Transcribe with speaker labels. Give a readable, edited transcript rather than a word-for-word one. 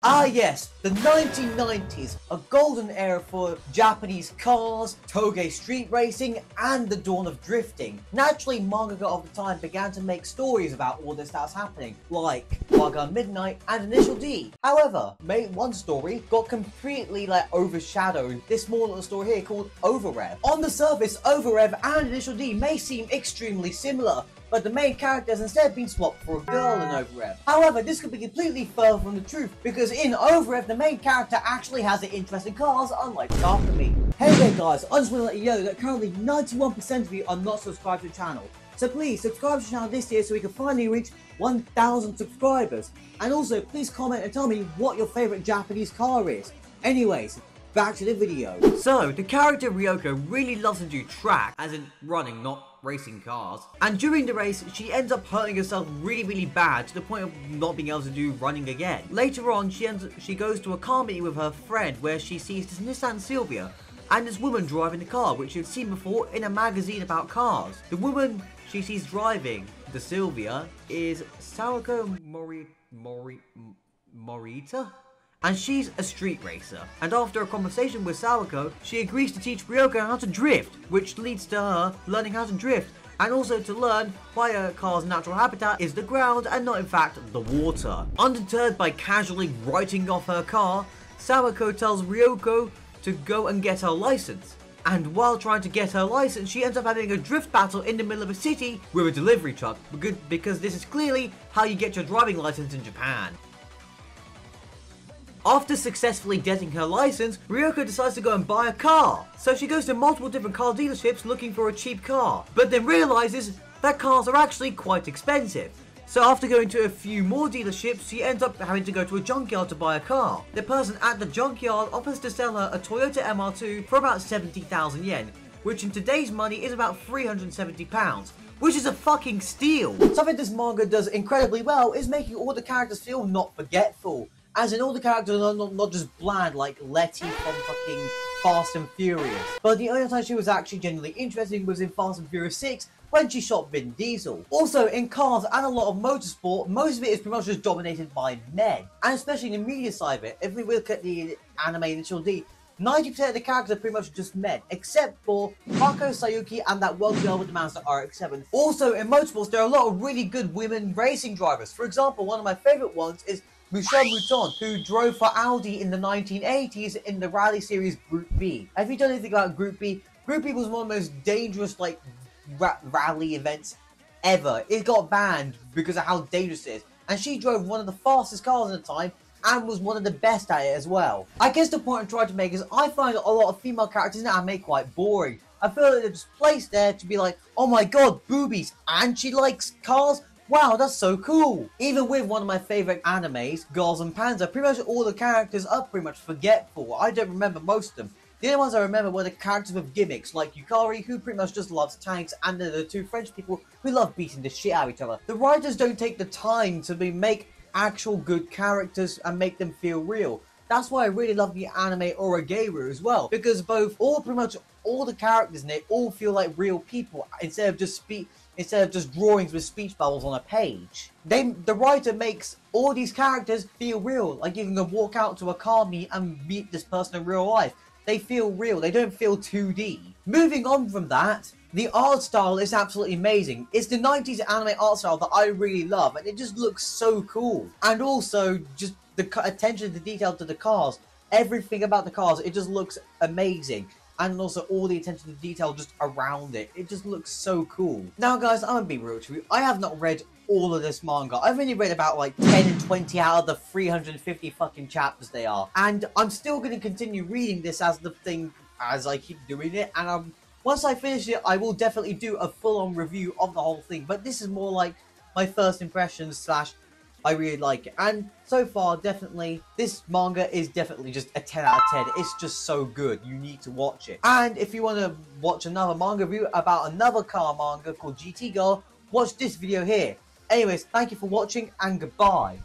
Speaker 1: Ah yes, the 1990s, a golden era for Japanese cars, toge street racing, and the dawn of drifting. Naturally, manga of the time began to make stories about all this that was happening, like Wangan Midnight and Initial D. However, one story got completely overshadowed this small little story here called Over Rev. On the surface, Over Rev and Initial D may seem extremely similar, but the main character has instead been swapped for a girl in Over Rev. However, this could be completely further from the truth, because in Over Rev, the main character actually has an interest in cars, unlike Takumi. Hey there guys, I just want to let you know that currently 91% of you are not subscribed to the channel. So please subscribe to the channel this year so we can finally reach 1,000 subscribers. And also, please comment and tell me what your favourite Japanese car is. Anyways, back to the video. So, the character Ryoko really loves to do track, as in running, not racing cars. And during the race, she ends up hurting herself really bad to the point of not being able to do running again. Later on, she goes to a car meeting with her friend where she sees this Nissan Silvia and this woman driving the car, which you've seen before in a magazine about cars. The woman she sees driving the Silvia is Sawako Morita? And she's a street racer. And after a conversation with Sawako, she agrees to teach Ryoko how to drift, which leads to her learning how to drift, and also to learn why a car's natural habitat is the ground and not in fact the water. Undeterred by casually writing off her car, Sawako tells Ryoko to go and get her license. And while trying to get her license, she ends up having a drift battle in the middle of a city with a delivery truck, because this is clearly how you get your driving license in Japan. After successfully getting her license, Ryoko decides to go and buy a car. So she goes to multiple different car dealerships looking for a cheap car, but then realizes that cars are actually quite expensive. So after going to a few more dealerships, she ends up having to go to a junkyard to buy a car. The person at the junkyard offers to sell her a Toyota MR2 for about 70,000 yen, which in today's money is about £370. Which is a fucking steal. Something this manga does incredibly well is making all the characters feel not forgetful. As in, all the characters are not just bland like Letty from fucking Fast and Furious. But the only time she was actually genuinely interesting was in Fast and Furious 6 when she shot Vin Diesel. Also, in cars and a lot of motorsport, most of it is pretty much just dominated by men. And especially in the media side of it, if we look at the anime Initial D, 90% of the characters are pretty much just men, except for Mako Sayuki and that one girl with the Mazda RX-7. Also, in motorsports, there are a lot of really good women racing drivers. For example, one of my favourite ones is Michelle Mouton, who drove for Audi in the 1980s in the rally series Group B. Have you done anything about Group B? Group B was one of the most dangerous rally events ever. It got banned because of how dangerous it is. And she drove one of the fastest cars at the time and was one of the best at it as well. I guess the point I'm trying to make is I find a lot of female characters in anime quite boring. I feel like they're just placed there to be like, oh my god, boobies, and she likes cars? Wow, that's so cool! Even with one of my favourite animes, Girls and Panzer, pretty much all the characters are pretty much forgetful. I don't remember most of them. The only ones I remember were the characters with gimmicks, like Yukari, who pretty much just loves tanks, and then the two French people who love beating the shit out of each other. The writers don't take the time to make actual good characters and make them feel real. That's why I really love the anime Orageiru as well, because pretty much all the characters in it all feel like real people instead of just drawings with speech bubbles on a page. The writer makes all these characters feel real, like you can walk out to a car meet and meet this person in real life. They feel real, they don't feel 2D. Moving on from that, the art style is absolutely amazing. It's the 90s anime art style that I really love, and it just looks so cool. And also, just the attention to detail to the cars, everything about the cars, it just looks amazing. And also all the attention to detail just around it. It just looks so cool. Now guys, I'm gonna be real with you. I have not read all of this manga. I've only read about like 10 and 20 out of the 350 fucking chapters they are. And I'm still gonna continue reading this as I keep doing it. And once I finish it, I will definitely do a full-on review of the whole thing. But this is more like my first impressions / I really like it. And so far, definitely, this manga is definitely just a 10 out of 10. It's just so good. You need to watch it. And if you want to watch another manga review about another car manga called GT Girl, watch this video here. Anyways, thank you for watching and goodbye.